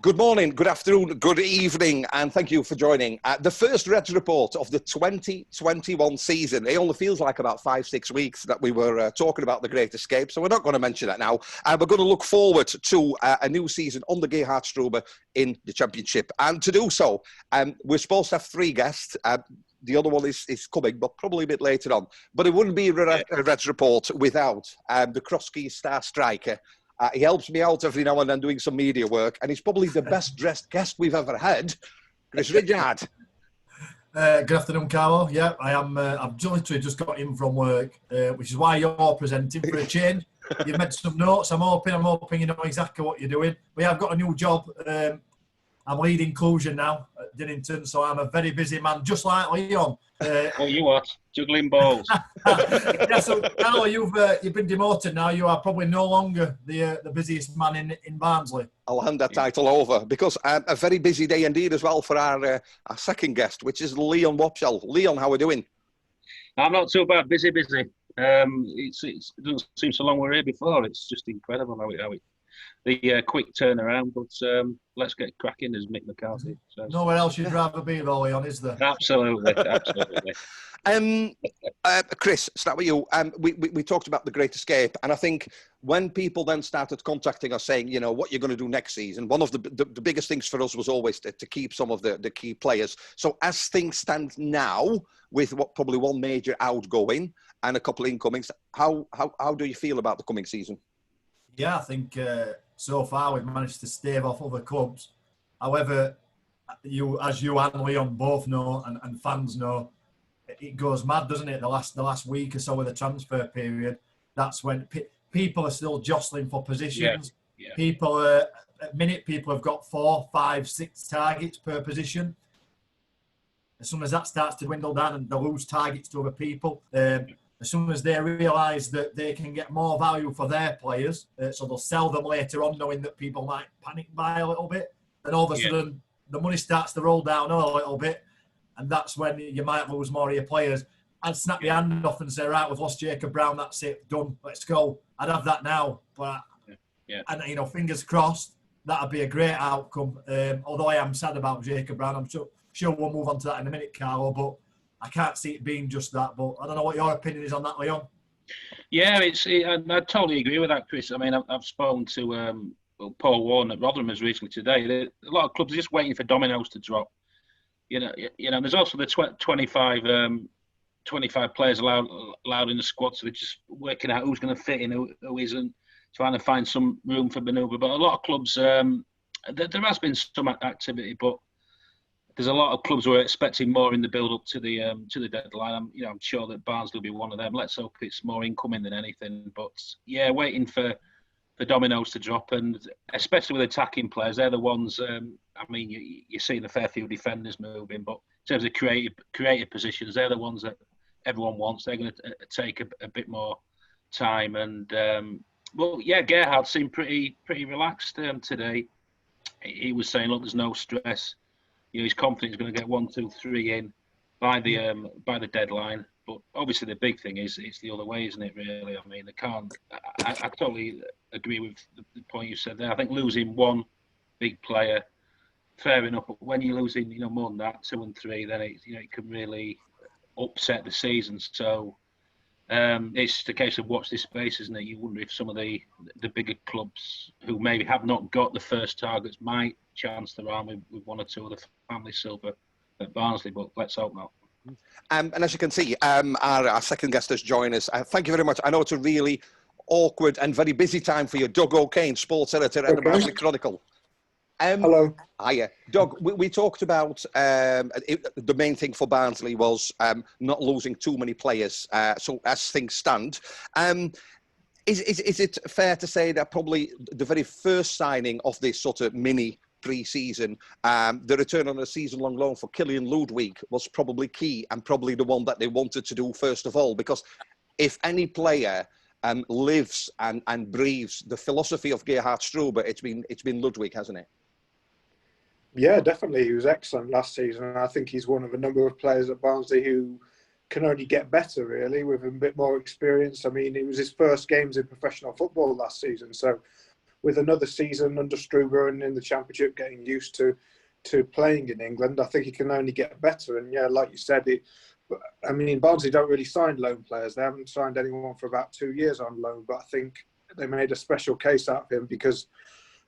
Good morning, good afternoon, good evening, and thank you for joining. The first Reds Report of the 2021 season. It only feels like about 5-6 weeks that we were talking about the Great Escape, so we're not going to mention that now. We're going to look forward to a new season on the Gerhard Struber in the Championship. And to do so, we're supposed to have 3 guests. The other one is coming, but probably a bit later on. But it wouldn't be a Reds Report without the Cross-Keys star striker. He helps me out every now and then doing some media work, and he's probably the best dressed guest we've ever had. Chris Richard. Good afternoon, Carlo. Yeah, I am. I've literally just got in from work, which is why you're presenting for a change. You've made some notes. I'm hoping you know exactly what you're doing. We have got a new job. I'm lead inclusion now at Dinnington, so I'm a very busy man, just like Leon. Oh, you are juggling balls. Yeah, so Carlo, you've been demoted now. You are probably no longer the busiest man in Barnsley. I'll hand that title over because a very busy day indeed as well for our second guest, which is Leon Wobschall. Leon, how are we doing? I'm not too bad. Busy. It doesn't seem so long we're here before. It's just incredible how it the quick turnaround, but let's get cracking, as Mick McCarthy says. Nowhere else you'd rather be, though, Leon, is there? Absolutely. Chris, start with you. We talked about the Great Escape, and I think when people then started contacting us saying, you know, what you're going to do next season, one of the biggest things for us was always to keep some of the key players. So as things stand now, with probably one major outgoing and a couple incomings, how do you feel about the coming season? Yeah, I think so far we've managed to stave off other clubs. However, as you and Leon both know, and fans know, it goes mad, doesn't it? The last week or so of the transfer period, that's when people are still jostling for positions. Yeah. People at minute, people have got 4, 5, 6 targets per position. As soon as that starts to dwindle down and they lose targets to other people, as soon as they realise that they can get more value for their players, so they'll sell them later on, knowing that people might panic buy a little bit, then all of a sudden the money starts to roll down a little bit, and that's when you might lose more of your players. I'd snap your hand off and say, right, we've lost Jacob Brown, that's it, done, let's go. I'd have that now, but and you know, fingers crossed, that'd be a great outcome. Although I am sad about Jacob Brown, I'm sure we'll move on to that in a minute, Carlo, but I can't see it being just that, but I don't know what your opinion is on that, Leon. Yeah, I totally agree with that, Chris. I mean, I've spoken to Paul Warren at Rotherham recently today. A lot of clubs are just waiting for dominoes to drop. You know. There's also the 25 players allowed in the squad, so they're just working out who's going to fit in, who isn't, trying to find some room for manoeuvre. But a lot of clubs, there has been some activity, but there's a lot of clubs who are expecting more in the build-up to the deadline. I'm sure that Barnsley will be one of them. Let's hope it's more incoming than anything. But yeah, waiting for the dominoes to drop, and especially with attacking players, they're the ones. You're seeing a fair few defenders moving, but in terms of creative positions, they're the ones that everyone wants. They're going to take a bit more time. And Gerhard seemed pretty relaxed today. He was saying, look, there's no stress. He's confident he's going to get 1, 2, 3 in by the deadline. But obviously, the big thing is it's the other way, isn't it? Really, I mean, they can't. I totally agree with the point you said there. I think losing one big player, fair enough. But when you're losing, more than that, 2 and 3, then it can really upset the season. So it's just a case of watch this space, isn't it? You wonder if some of the bigger clubs who maybe have not got the first targets might chance their arm with 1 or 2 of the family silver at Barnsley, but let's hope not. And as you can see, our second guest has joined us. Thank you very much. I know it's a really awkward and very busy time for you. Doug O'Kane, sports editor at the Barnsley Chronicle. Hello. Hiya. Doug, we talked about the main thing for Barnsley was not losing too many players. So as things stand, is it fair to say that probably the very first signing of this sort of mini pre-season, the return on a season-long loan for Killian Ludwig was probably key and probably the one that they wanted to do first of all, because if any player lives and breathes the philosophy of Gerhard Struber, it's been Ludwig, hasn't it? Yeah, definitely. He was excellent last season, and I think he's one of a number of players at Barnsley who can only get better, really, with a bit more experience. I mean, it was his first games in professional football last season, so with another season under Struber and in the Championship, getting used to playing in England, I think he can only get better. And yeah, like you said, Barnsley don't really sign loan players. They haven't signed anyone for about 2 years on loan, but I think they made a special case out of him because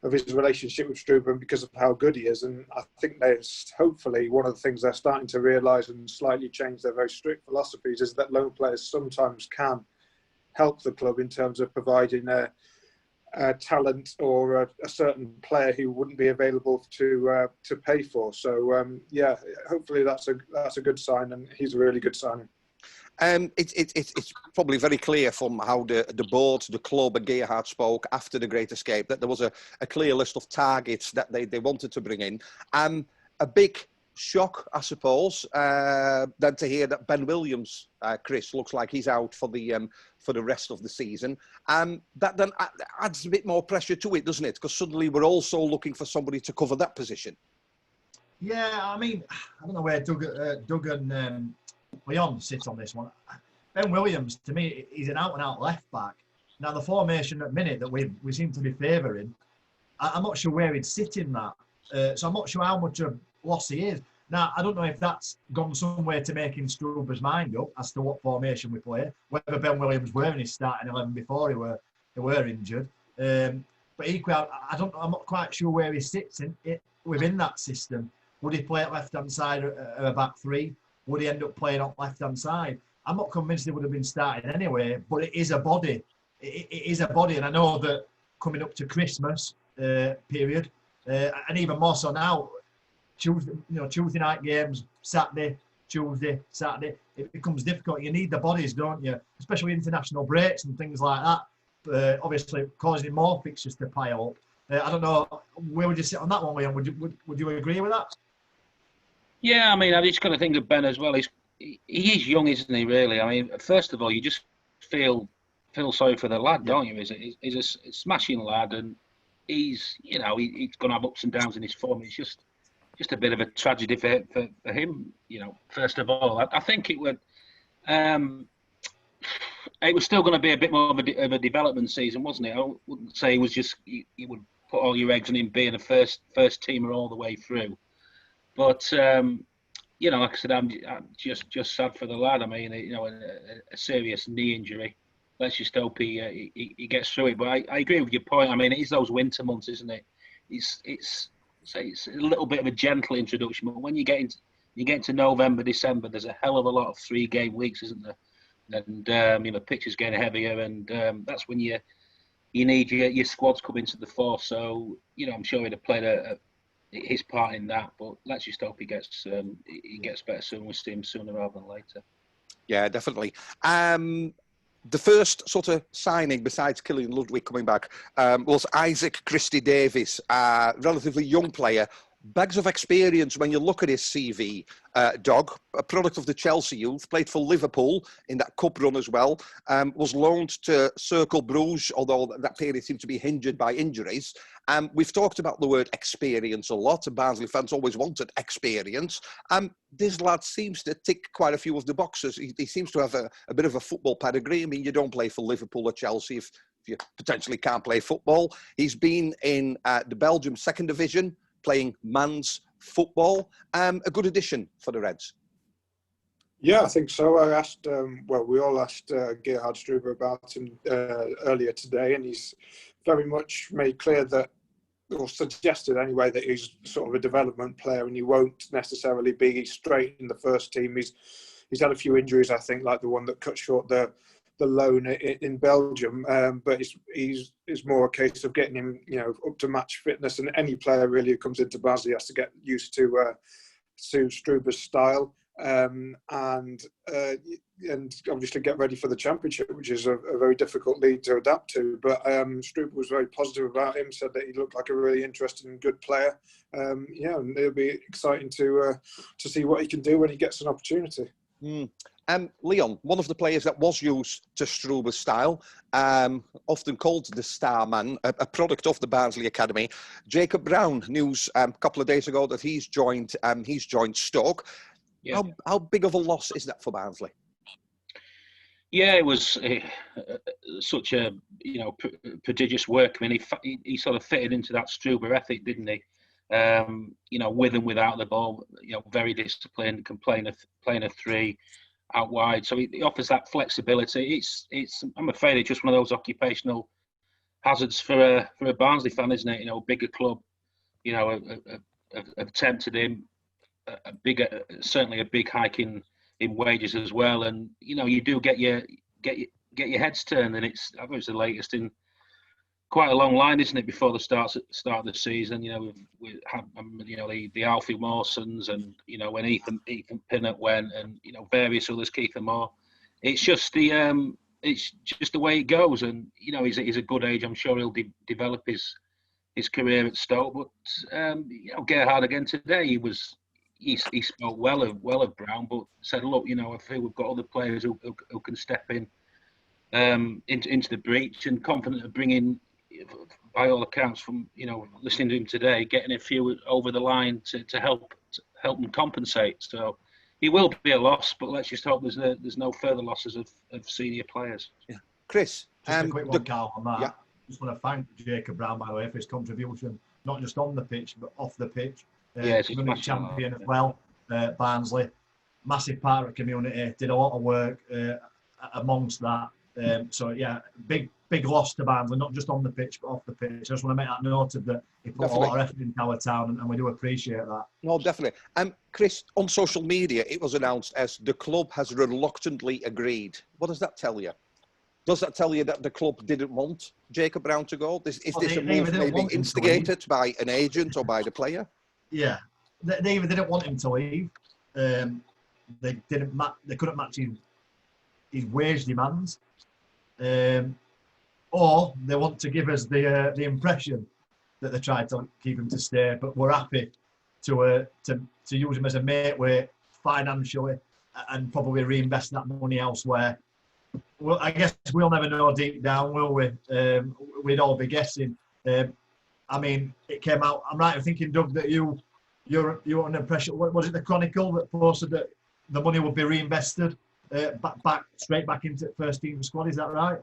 of his relationship with Struber and because of how good he is. And I think there's hopefully one of the things they're starting to realise and slightly change their very strict philosophies is that loan players sometimes can help the club in terms of providing a talent or a certain player who wouldn't be available to pay for. So yeah, hopefully that's a good sign, and he's a really good signing. It's probably very clear from how the board, the club and Gerhard spoke after the Great Escape that there was a clear list of targets that they wanted to bring in. A big shock, I suppose, then to hear that Ben Williams, Chris, looks like he's out for the rest of the season. That then adds a bit more pressure to it, doesn't it? Because suddenly we're also looking for somebody to cover that position. Yeah, I mean, I don't know where Doug and Leon sit on this one. Ben Williams, to me, he's an out-and-out left-back. Now, the formation at minute that we seem to be favouring, I'm not sure where he'd sit in that. So I'm not sure how much of loss he is. Now, I don't know if that's gone somewhere to making Struber's mind up as to what formation we play, whether Ben Williams were in his starting 11 before he were injured. But equally, I'm not quite sure where he sits within that system. Would he play at left-hand side or a back three? Would he end up playing on left-hand side? I'm not convinced he would have been starting anyway, but it is a body. It is a body, and I know that coming up to Christmas period, and even more so now, Tuesday night games, Saturday, Tuesday, Saturday, it becomes difficult. You need the bodies, don't you? Especially international breaks and things like that. Obviously, causing more fixtures to pile up. I don't know, where would you sit on that one, Liam? Would you agree with that? Yeah, I mean, I just got to think of Ben as well. He is young, isn't he? Really. I mean, first of all, you just feel sorry for the lad, don't you? He's a smashing lad, and he's he's going to have ups and downs in his form. It's just a bit of a tragedy for him. First of all, I think it would. It was still going to be a bit more of a development season, wasn't it? I wouldn't say it was just you would put all your eggs in him being a first teamer all the way through. But like I said, I'm just sad for the lad. I mean, a serious knee injury. Let's just hope he gets through it. But I agree with your point. I mean, it is those winter months, isn't it? It's a little bit of a gentle introduction. But when you get into November, December, there's a hell of a lot of 3-game weeks, isn't there? And pitches getting heavier, and that's when you need your squads come into the fore. So I'm sure he'd have played his part in that, but let's just hope he gets better soon. We'll see him sooner rather than later. Yeah, definitely. The first sort of signing, besides Killian Ludwig coming back, was Isaac Christie-Davies, relatively young player. Bags of experience when you look at his CV, Dog, a product of the Chelsea youth, played for Liverpool in that cup run as well, was loaned to Cercle Bruges, although that period seemed to be hindered by injuries. We've talked about the word experience a lot, and Barnsley fans always wanted experience. This lad seems to tick quite a few of the boxes. He seems to have a bit of a football pedigree. I mean, you don't play for Liverpool or Chelsea if you potentially can't play football. He's been in the Belgium second division, playing man's football. A good addition for the Reds. Yeah, I think so. I asked, we all asked Gerhard Struber about him earlier today, and he's very much made clear that, or suggested anyway, that he's sort of a development player and he won't necessarily be straight in the first team. He's had a few injuries, I think, like the one that cut short the loan in Belgium, but it's more a case of getting him, up to match fitness. And any player really who comes into Barnsley has to get used to Struber's style, and obviously get ready for the Championship, which is a very difficult league to adapt to. But Struber was very positive about him, said that he looked like a really interesting and good player. And it'll be exciting to see what he can do when he gets an opportunity. Leon, one of the players that was used to Struber's style, often called the star man, a product of the Barnsley Academy, Jacob Brown. News a couple of days ago that he's joined Stoke. Yeah. How big of a loss is that for Barnsley? Yeah, it was such a prodigious work. I mean, he sort of fitted into that Struber ethic, didn't he? With and without the ball, very disciplined, can play in a three out wide. So he offers that flexibility. It's I'm afraid it's just one of those occupational hazards for a Barnsley fan, isn't it? Bigger club, have tempted him certainly a big hike in wages as well, and you do get your heads turned, and I think it's the latest in quite a long line, isn't it? Before the start of the season, we've had the Alfie Mawsons, and when Ethan Pinnock went, and various others, Keith and Moore. It's just the way it goes, and he's a good age. I'm sure he'll develop his career at Stoke, but Gerhard again today, he spoke well of Brown, but said, look, I feel we've got other players who can step in into the breach, and confident of bringing, by all accounts from listening to him today, getting a few over the line to help them compensate. So he will be a loss, but let's just hope there's no further losses of senior players. Yeah, Chris. Just a quick one, Carl, on that. Yeah. Just want to thank Jacob Brown, by the way, for his contribution, not just on the pitch but off the pitch. Community champion as well, Barnsley, massive part of the community, did a lot of work amongst that. So yeah, big loss to Barnsley, not just on the pitch but off the pitch. I just want to make that noted that he put a lot of effort into our town, and we do appreciate that. No, definitely. Chris, on social media, it was announced as the club has reluctantly agreed. What does that tell you? Does that tell you that the club didn't want Jacob Brown to go? Is this a move maybe instigated by an agent or by the player? Yeah, they either didn't want him to leave. They couldn't match his wage demands, or they want to give us the impression that they tried to keep him to stay, but we're happy to use him as a mateweight financially and probably reinvest that money elsewhere. Well, I guess we'll never know deep down, will we? We'd all be guessing. I mean, it came out. I'm right in thinking, Doug, that you were under pressure. Was it the Chronicle that posted that the money would be reinvested straight back into first team squad? Is that right?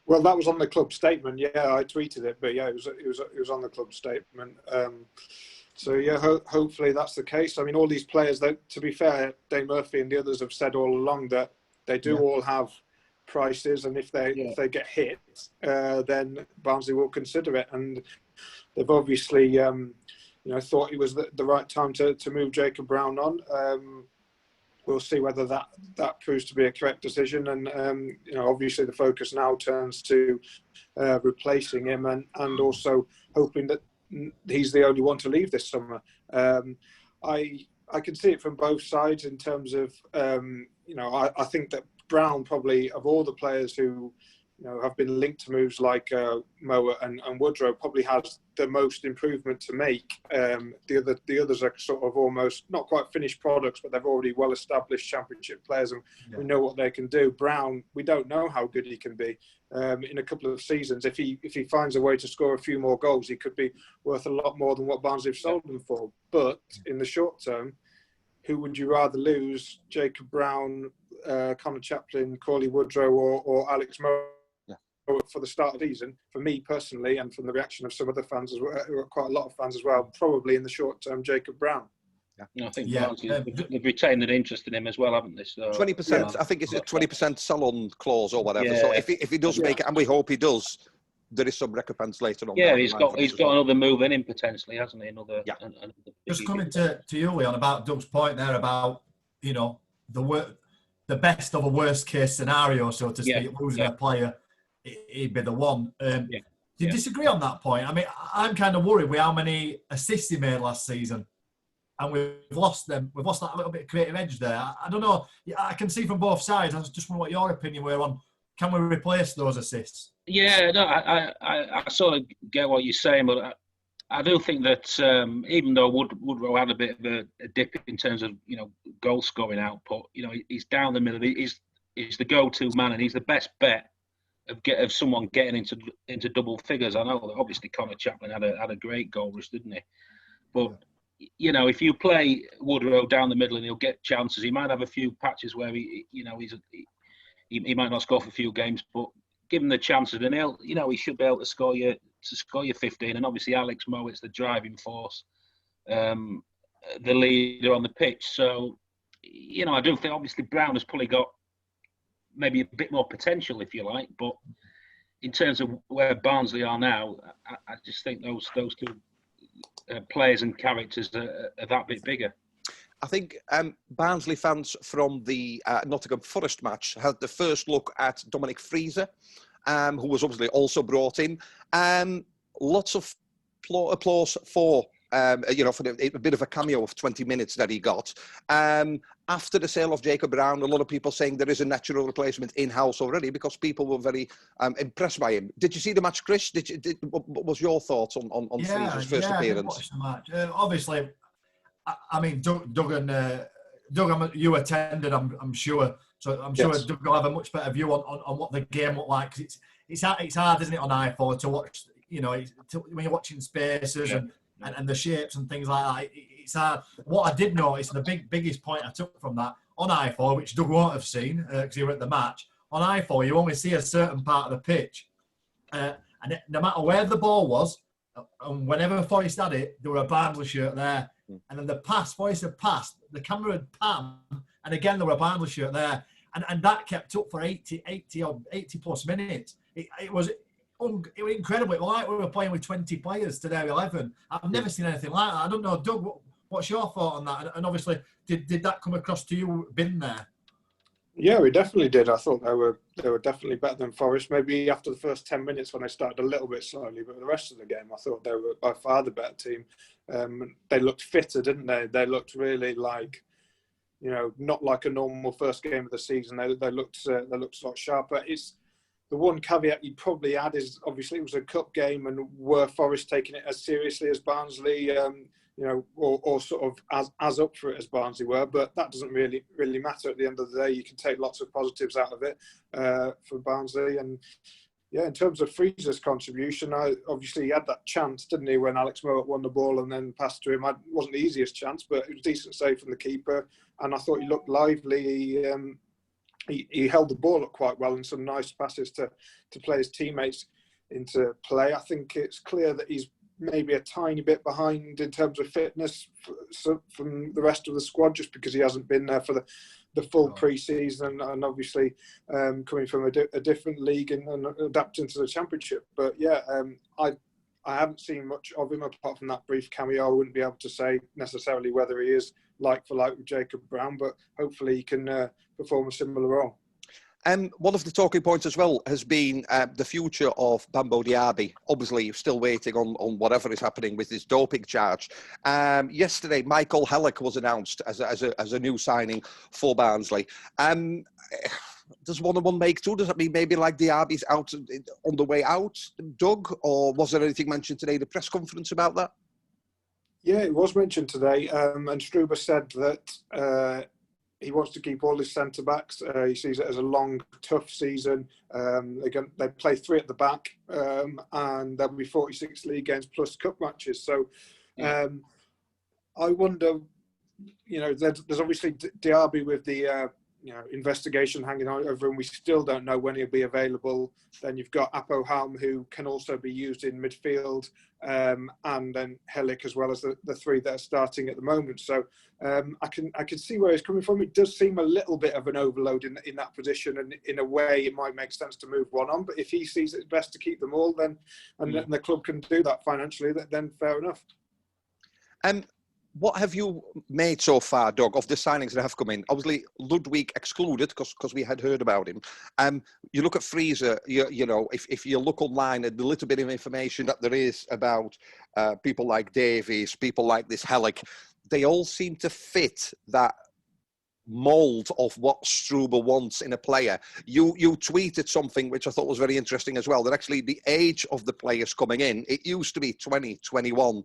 Well, that was on the club statement. Yeah, I tweeted it, but yeah, it was on the club statement. So yeah, hopefully that's the case. I mean, all these players, to be fair, Dane Murphy and the others have said all along that they do all have prices, and if they get hit, then Barnsley will consider it, and they've obviously thought it was the right time to move Jacob Brown on. We'll see whether that proves to be a correct decision, and obviously the focus now turns to replacing him, and also hoping that he's the only one to leave this summer. I can see it from both sides in terms of I think that Brown, probably of all the players who have been linked to moves like Moa and Woodrow, probably has the most improvement to make. The others are sort of almost not quite finished products, but they've already well established championship players, and we know what they can do. Brown, we don't know how good he can be in a couple of seasons. If he finds a way to score a few more goals, he could be worth a lot more than what Barnsley have sold him for. But in the short term, who would you rather lose? Jacob Brown, Connor Chaplin, Corley Woodrow, or Alex Moe for the start of the season? For me personally, and from the reaction of some other fans as well, quite a lot of fans as well, probably in the short term, Jacob Brown. I think they've retained an interest in him as well, haven't they? So 20%. I think it's a 20% sell-on clause or whatever. Yeah. So if he does make it, and we hope he does, there is some recompense later on. Yeah, he's got another move in him potentially, hasn't he? Another Just coming to you, Leon, about Doug's point there about the best of a worst case scenario, so to speak, losing a player, he'd be the one. Do you disagree on that point? I mean, I'm kind of worried with how many assists he made last season, and we've lost them. We've lost that little bit of creative edge there. I don't know. I can see from both sides. I just wonder what your opinion were on, can we replace those assists? Yeah, no, I sort of get what you're saying, but I do think that even though Woodrow had a bit of a dip in terms of goal scoring output, he's down the middle. He's the go-to man, and he's the best bet of someone getting into double figures. I know that obviously Connor Chaplin had a great goal rush, didn't he? But if you play Woodrow down the middle and he'll get chances, he might have a few patches where he's he might not score for a few games, but give him the chances, and he should be able to score you 15. And obviously, Alex Mowatt's the driving force, the leader on the pitch. So, I do think obviously Brown has probably got maybe a bit more potential, if you like, but in terms of where Barnsley are now, I just think those two players and characters are that bit bigger. I think Barnsley fans from the Nottingham Forest match had the first look at Dominic Frieser, who was obviously also brought in. Lots of applause for for a bit of a cameo of 20 minutes that he got. After the sale of Jacob Brown, a lot of people saying there is a natural replacement in-house already because people were very impressed by him. Did you see the match, Chris? What was your thoughts on Frieser's first appearance? I did watch the match. Obviously, I mean, Doug, you attended, I'm sure. So I'm sure yes. Doug will have a much better view on what the game looked like. Cause it's hard, isn't it, on iPhone to watch, when you're watching spaces and the shapes and things like that. It's hard. What I did notice, the biggest point I took from that, on I4, which Doug won't have seen because he were at the match, on I4 you only see a certain part of the pitch. And no matter where the ball was, and whenever Forrest had it, there were a Barnsley shirt there. And then the pass, Forrest had passed, the camera had panned, and again there were a Barnsley shirt there. And that kept up for 80 plus minutes. It was incredible. It was like we were playing with 20 players to their 11. I've never seen anything like that. I don't know, Doug, what's your thought on that? And obviously, did that come across to you, been there? Yeah, we definitely did. I thought they were definitely better than Forest. Maybe after the first 10 minutes when they started a little bit slowly, but the rest of the game, I thought they were by far the better team. They looked fitter, didn't they? They looked really like, not like a normal first game of the season. They looked a lot sharper. It's the one caveat you'd probably add is obviously it was a cup game, and were Forest taking it as seriously as Barnsley, or sort of as up for it as Barnsley were, but that doesn't really matter at the end of the day. You can take lots of positives out of it for Barnsley. And yeah, in terms of Frieser's contribution, obviously he had that chance, didn't he, when Alex Mowat won the ball and then passed to him. It wasn't the easiest chance, but it was a decent save from the keeper, and I thought he looked lively. He held the ball up quite well, and some nice passes to play his teammates into play. I think it's clear that he's maybe a tiny bit behind in terms of fitness from the rest of the squad, just because he hasn't been there for the full pre-season, and obviously coming from a different league and adapting to the Championship. But yeah, I haven't seen much of him apart from that brief cameo. I wouldn't be able to say necessarily whether he is like for like with Jacob Brown, but hopefully he can perform a similar role. One of the talking points as well has been the future of Bambo Diaby. Obviously, you're still waiting on whatever is happening with his doping charge. Yesterday, Michael Hellick was announced as a new signing for Barnsley. Does 1-1 make two? Does that mean maybe like Diaby's out on the way out, Doug? Or was there anything mentioned today in the press conference about that? Yeah, it was mentioned today. And Struber said that he wants to keep all his centre-backs. He sees it as a long, tough season. They play 3 at the back, and there'll be 46 league games plus cup matches. So I wonder, there's obviously Diaby with the investigation hanging over him. We still don't know when he'll be available. Then you've got Apo Halm, who can also be used in midfield, and then Hellick as well as the 3 that are starting at the moment. So I can see where he's coming from. It does seem a little bit of an overload in that position, and in a way it might make sense to move one on. But if he sees it best to keep them all, then and the club can do that financially, then fair enough. What have you made so far, Doug, of the signings that have come in? Obviously, Ludwig excluded because we had heard about him. You look at Frieser, if you look online at the little bit of information that there is about people like Davies, people like this Hellick, they all seem to fit that mould of what Struber wants in a player. You tweeted something which I thought was very interesting as well, that actually the age of the players coming in, it used to be 20, 21,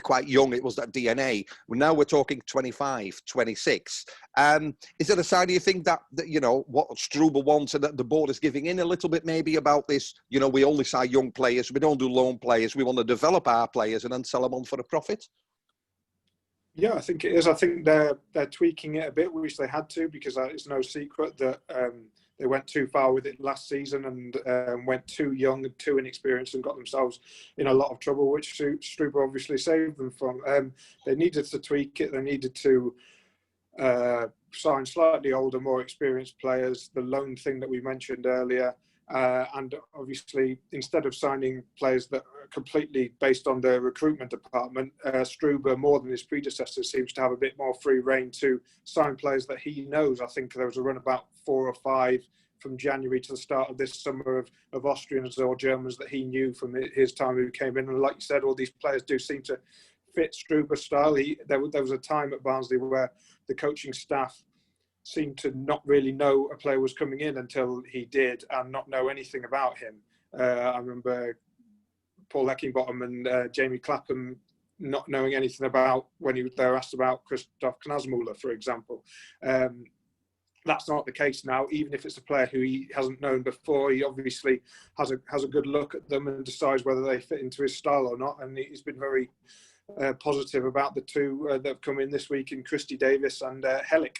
quite young, it was that DNA. Now we're talking 25, 26. Is it a sign, do you think, that what Struber wants and that the board is giving in a little bit maybe about this, we only sign young players, we don't do loan players, we want to develop our players and then sell them on for a profit? Yeah, I think it is. I think they're tweaking it a bit, which they had to, because it's no secret that they went too far with it last season and went too young and too inexperienced and got themselves in a lot of trouble, which Struber obviously saved them from. They needed to tweak it. They needed to sign slightly older, more experienced players. The loan thing that we mentioned earlier. And obviously, instead of signing players that are completely based on the recruitment department, Struber, more than his predecessors, seems to have a bit more free rein to sign players that he knows. I think there was a run about 4 or 5 from January to the start of this summer of Austrians or Germans that he knew from his time who came in. And like you said, all these players do seem to fit Struber's style. There was a time at Barnsley where the coaching staff seemed to not really know a player was coming in until he did, and not know anything about him. I remember Paul Heckingbottom and Jamie Clapham not knowing anything about when they were asked about Christoph Knasmuller, for example. That's not the case now. Even if it's a player who he hasn't known before, he obviously has a good look at them and decides whether they fit into his style or not. And he's been very positive about the two that have come in this week in Christie-Davies and Hellick.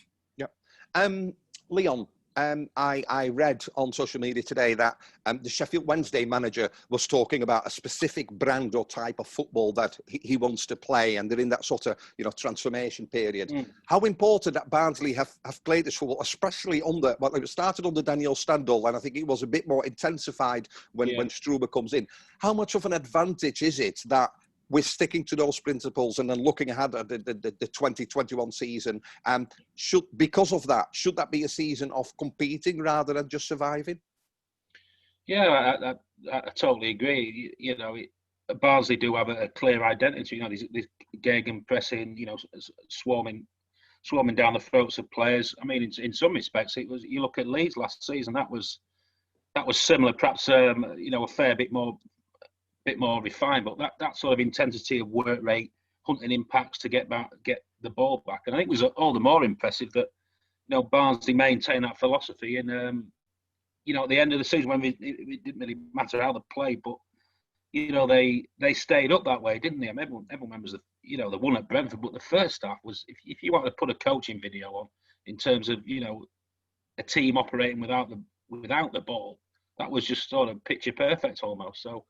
Leon, I read on social media today that the Sheffield Wednesday manager was talking about a specific brand or type of football that he wants to play, and they're in that sort of transformation period. How important that Barnsley have played this football, especially it started under Daniel Stendel, and I think it was a bit more intensified when Struber comes in. How much of an advantage is it that we're sticking to those principles and then looking ahead at the 2021 season? Because of that, should that be a season of competing rather than just surviving? Yeah, I totally agree. Barnsley do have a clear identity. These gegenpressing, swarming down the throats of players. I mean, in some respects, it was. You look at Leeds last season. That was similar, perhaps. A fair bit more refined, but that sort of intensity of work rate, hunting impacts to get the ball back, and I think it was all the more impressive that Barnsley maintained that philosophy. And at the end of the season, when it didn't really matter how they played, but they stayed up that way, didn't they? I mean, everyone remembers they won at Brentford, but the first half was, if you want to put a coaching video on in terms of a team operating without the ball, that was just sort of picture perfect almost. So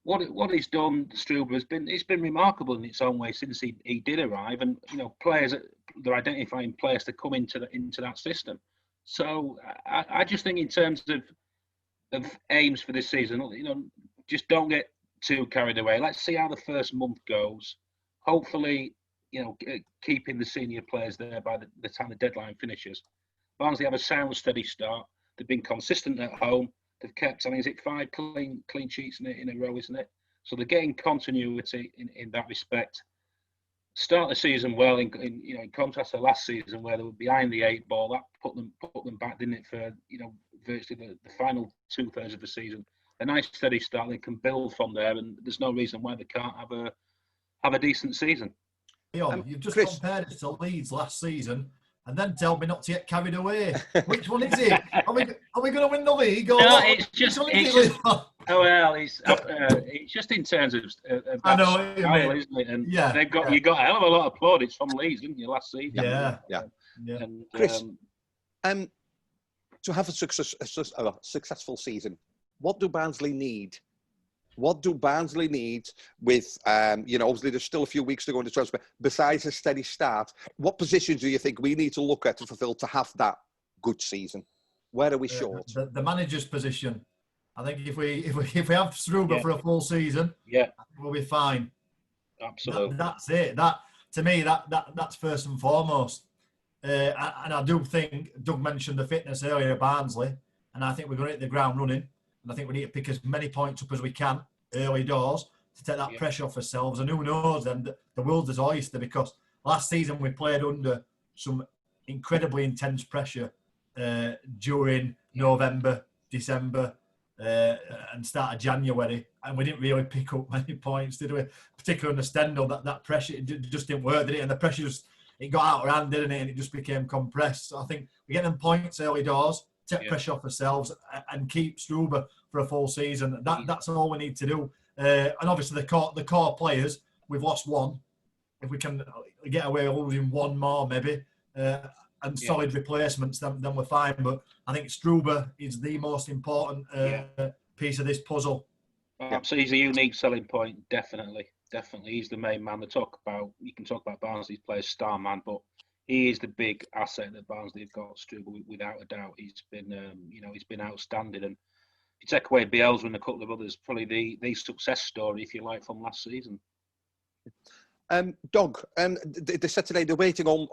what he's done, Struber, it's been remarkable in its own way since he did arrive, and players, they're identifying players to come into that system. So I just think in terms of aims for this season, just don't get too carried away. Let's see how the first month goes. Hopefully, keeping the senior players there by the time the deadline finishes. Barnsley have a sound, steady start. They've been consistent at home. They've kept, 5 clean sheets in a row, isn't it? So they're getting continuity in that respect. Start the season well, in contrast to last season where they were behind the 8 ball. That put them back, didn't it, for virtually the final 2/3 of the season. A nice steady start. They can build from there, and there's no reason why they can't have a decent season. Leon, you've just compared it to Leeds last season, and then tell me not to get carried away. Which one is it? Are we going to win the league? Or no, what? it's just just in terms of I know, style, isn't it? And you got a hell of a lot of plaudits from Leeds, didn't you, last season? Yeah. And, Chris, to have a successful season, what do Barnsley need? What do Barnsley need with, obviously there's still a few weeks to go in the transfer, besides a steady start? What positions do you think we need to look at to fulfill to have that good season? Where are we short? The manager's position. I think if we have Struber for a full season, we'll be fine. Absolutely. That's it. That, to me, that's first and foremost. And I do think Doug mentioned the fitness earlier at Barnsley, and I think we're going to hit the ground running. And I think we need to pick as many points up as we can early doors to take that pressure off ourselves. And who knows, then the world is oyster, because last season we played under some incredibly intense pressure during November, December, and start of January, and we didn't really pick up many points, did we? Particularly on the Stendal, that pressure just didn't work, did it? And the pressure it got out of hand, didn't it? And it just became compressed. So I think we get them points early doors, take pressure off ourselves, and keep Struber for a full season. That's all we need to do. And obviously the core players, we've lost one. If we can get away with losing one more, maybe, and solid replacements, then we're fine. But I think Struber is the most important piece of this puzzle. So he's a unique selling point, definitely. He's the main man. You can talk about Barnsley's players, star man, but he is the big asset that Barnsley have got. Struber, without a doubt, he's been outstanding. And if you take away Bielsa and a couple of others, probably the success story, if you like, from last season. Doug, they said today they're working on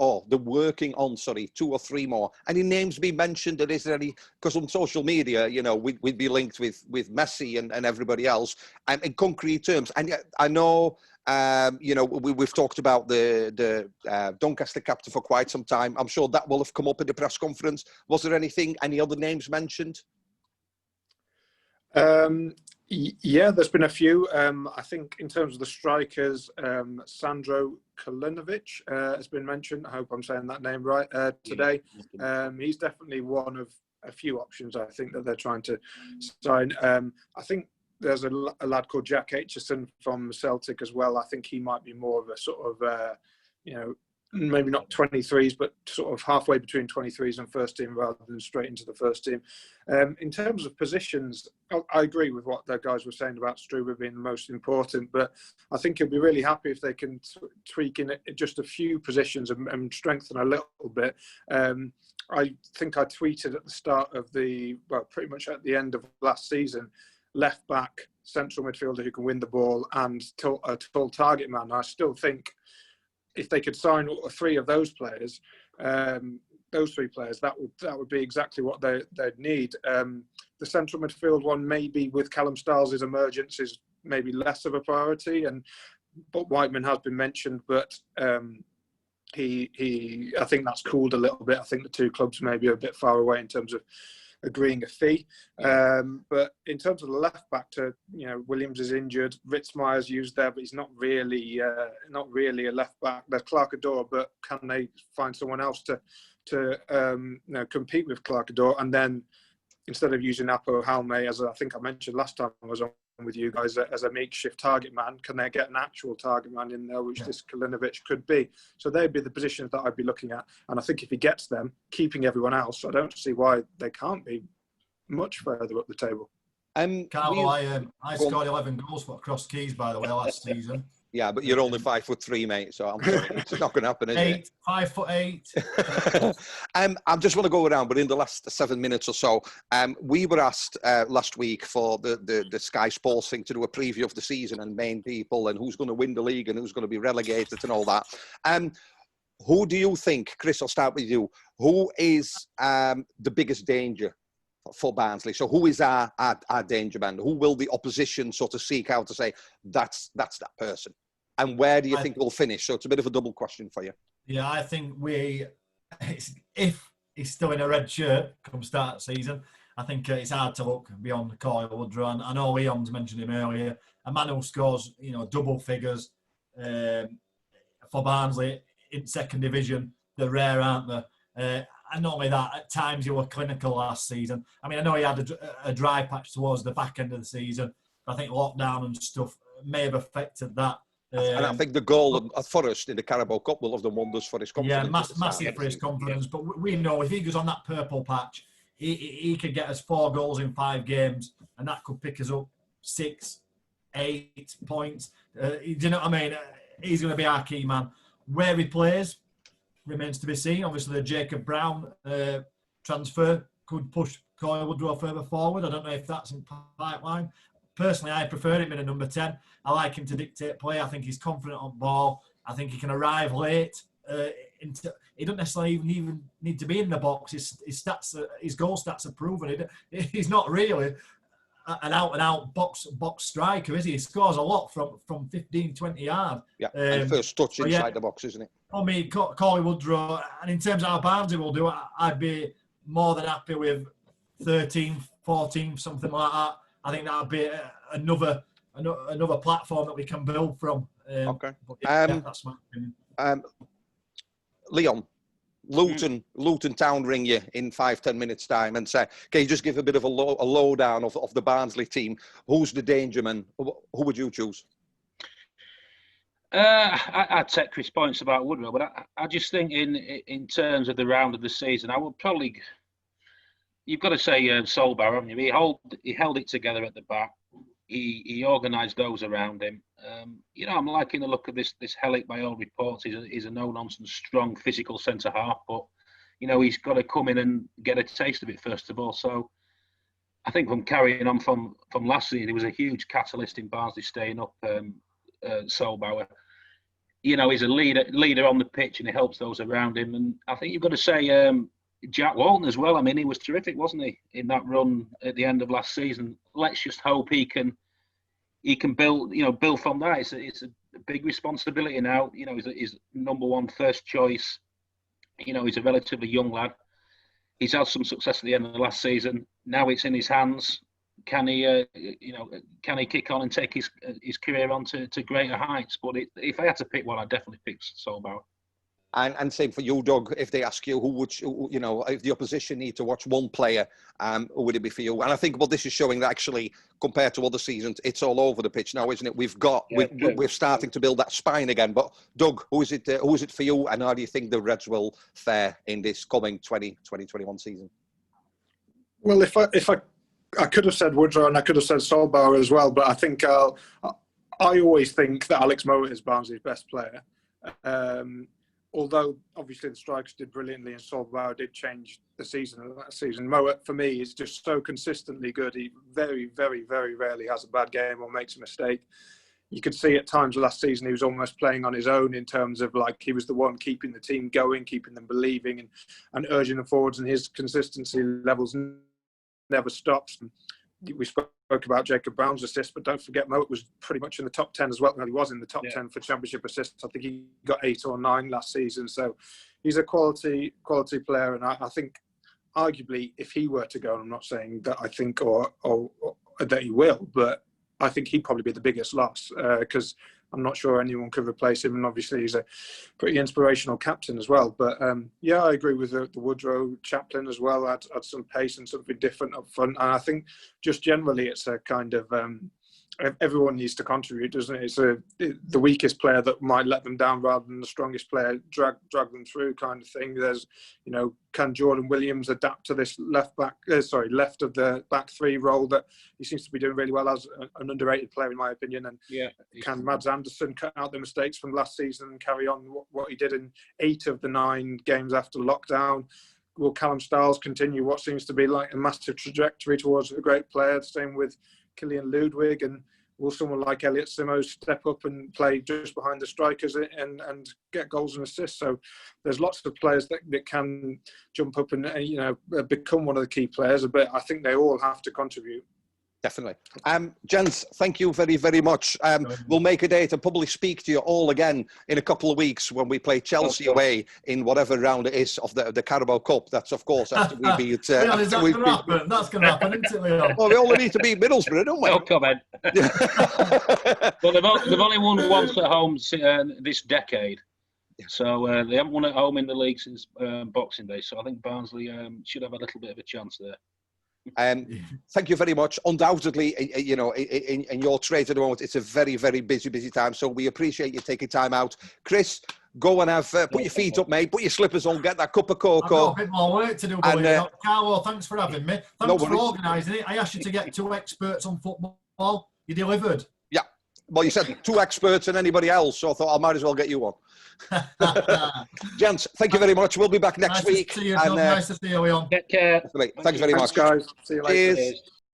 2 or 3 more. Any names been mentioned? And is there any, because on social media, we'd be linked with Messi and everybody else, in concrete terms. And I know, we've talked about the Doncaster captain for quite some time. I'm sure that will have come up in the press conference. Was there any other names mentioned? Yeah, there's been a few. I think in terms of the strikers, Sandro Kalinovic has been mentioned. I hope I'm saying that name right today. He's definitely one of a few options I think that they're trying to sign. I think there's a lad called Jack Aitchison from Celtic as well. I think he might be more of a sort of, maybe not 23s, but sort of halfway between 23s and first team rather than straight into the first team. In terms of positions, I agree with what the guys were saying about Struber being the most important, but I think he'll be really happy if they can tweak in just a few positions and strengthen a little bit. I think I tweeted at the start of pretty much at the end of last season, left back, central midfielder who can win the ball and a tall target man. I still think if they could sign 3 of those players, those 3 players, that would be exactly what they'd need. The central midfield one, maybe with Callum Stiles' emergence, is maybe less of a priority, but Whiteman has been mentioned, but he I think that's cooled a little bit. I think the 2 clubs maybe are a bit far away in terms of agreeing a fee. But in terms of the left back, Williams is injured. Ritzmeier's used there, but he's not really a left back. There's Clark-Ador, but can they find someone else to compete with Clark-Ador? And then instead of using Apo Halme, as I think I mentioned last time I was on with you guys, as a makeshift target man, can they get an actual target man in there, which this Kalinovic could be? So they'd be the positions that I'd be looking at. And I think if he gets them, keeping everyone else, I don't see why they can't be much further up the table. Carlo, I scored 11 goals for Cross Keys, by the way, last season. Yeah, but you're only 5'3", mate, so I'm sorry, it's not going to happen, is it? 5'8". I just want to go around, but in the last 7 minutes or so, we were asked last week for the Sky Sports thing to do a preview of the season and main people and who's going to win the league and who's going to be relegated and all that. Who do you think, Chris, I'll start with you, who is the biggest danger for Barnsley? So who is our danger man? Who will the opposition sort of seek out to say, that's that person? And where do you think we'll finish? So it's a bit of a double question for you. Yeah, I think if he's still in a red shirt come start season, I think it's hard to look beyond Kyle Woodrow. And I know Leon's mentioned him earlier. A man who scores, double figures for Barnsley in second division. They're rare, aren't they? And not only that, at times he was clinical last season. I mean, I know he had a dry patch towards the back end of the season. I think lockdown and stuff may have affected that. And I think the goal at Forest in the Carabao Cup will have done wonders for his confidence. Yeah, massive for his confidence. But we know if he goes on that purple patch, he could get us 4 goals in 5 games, and that could pick us up 6, 8 points. Do you know what I mean? He's going to be our key man. Where he plays remains to be seen. Obviously, the Jacob Brown transfer could push Kyle Woodrow further forward. I don't know if that's in pipeline. Personally, I prefer him in a number 10. I like him to dictate play. I think he's confident on ball. I think he can arrive late. He doesn't necessarily even need to be in the box. His stats, his goal stats are proven. He's not really an out-and-out box striker, is he? He scores a lot from 15, 20 yards. Yeah, and first touch inside the box, isn't it? I mean, Kyle Woodrow, and in terms of how Barnsley will do it, I'd be more than happy with 13, 14, something like that. I think that would be another platform that we can build from. Okay. That's my opinion. Leon, Luton Town ring you in 5-10 minutes time and say, can you just give a bit of a lowdown of the Barnsley team? Who's the danger man? Who would you choose? I'd take Chris' points about Woodrow, but I just think in terms of the round of the season, I would probably, you've got to say Solbauer, haven't you? He held it together at the back. He organised those around him. I'm liking the look of this Hellick by all reports. He's a no-nonsense, strong, physical centre half, but he's got to come in and get a taste of it first of all. So I think from carrying on from last season, he was a huge catalyst in Barnsley staying up. Solbauer, he's a leader on the pitch, and he helps those around him. And I think you've got to say Jack Walton as well. I mean, he was terrific, wasn't he, in that run at the end of last season? Let's just hope he can build from that. It's a big responsibility now. He's number one, first choice. He's a relatively young lad. He's had some success at the end of the last season. Now it's in his hands. Can he kick on and take his career on to greater heights? But if I had to pick one, I'd definitely pick Solbauer. And same for you, Doug. If they ask you if the opposition need to watch one player, who would it be for you? And I think this is showing that actually, compared to other seasons, it's all over the pitch now, isn't it? We're starting to build that spine again. But Doug, who is it for you? And how do you think the Reds will fare in this coming 2021 season? Well, if I could have said Woodrow and I could have said Solbauer as well, but I think I always think that Alex Mowat is Barnsley's best player. Although obviously the strikers did brilliantly and Solbauer did change the season. That season, Mowat for me is just so consistently good. He very, very, very rarely has a bad game or makes a mistake. You could see at times last season he was almost playing on his own in terms of he was the one keeping the team going, keeping them believing and urging them forwards, and his consistency levels never stops. We spoke about Jacob Brown's assist, but don't forget Mowat was pretty much in the top 10 as well. He was in the top 10 for championship assists. I think he got 8 or 9 last season. So he's a quality player, and I think arguably if he were to go, and I'm not saying that I think or that he will, but I think he'd probably be the biggest loss because I'm not sure anyone could replace him, and obviously he's a pretty inspirational captain as well. But I agree with the Woodrow chaplain as well. Add some pace and something different up front. And I think just generally it's a kind of everyone needs to contribute, doesn't it? It's the weakest player that might let them down rather than the strongest player drag them through kind of thing. There's, can Jordan Williams adapt to this left of the back three role that he seems to be doing really well as an underrated player in my opinion? And can Mads Andersen cut out the mistakes from last season and carry on what he did in 8 of the 9 games after lockdown? Will Callum Stiles continue what seems to be like a massive trajectory towards a great player? Same with Killian Ludwig, and will someone like Elliot Simo step up and play just behind the strikers and get goals and assists? So there's lots of players that can jump up and become one of the key players, but I think they all have to contribute. Definitely. Gents, thank you very, very much. We'll make a day to probably speak to you all again in a couple of weeks when we play Chelsea away in whatever round it is of the Carabao Cup. That's, of course, after we beat... Leon, is that going to happen? That's going to happen, isn't it, Leon? Well, we only need to beat Middlesbrough, don't we? No comment. Well, they've only won once at home this decade. So they haven't won at home in the league since Boxing Day. So I think Barnsley should have a little bit of a chance there. Thank you very much. Undoubtedly, in your trade at the moment, it's a very, very busy time. So we appreciate you taking time out. Chris, go and have put your feet up, mate. Put your slippers on. Get that cup of cocoa. I've got a bit more work to do. Carlo, thanks for having me. Thanks for organising it. I asked you to get 2 experts on football. You delivered. Yeah. Well, you said 2 experts and anybody else, so I thought I might as well get you on. Gents, thank you very much. We'll be back next week. Nice to see you, John. Nice to see you, Leon. Take care. Thanks very much, guys. See you later. Cheers.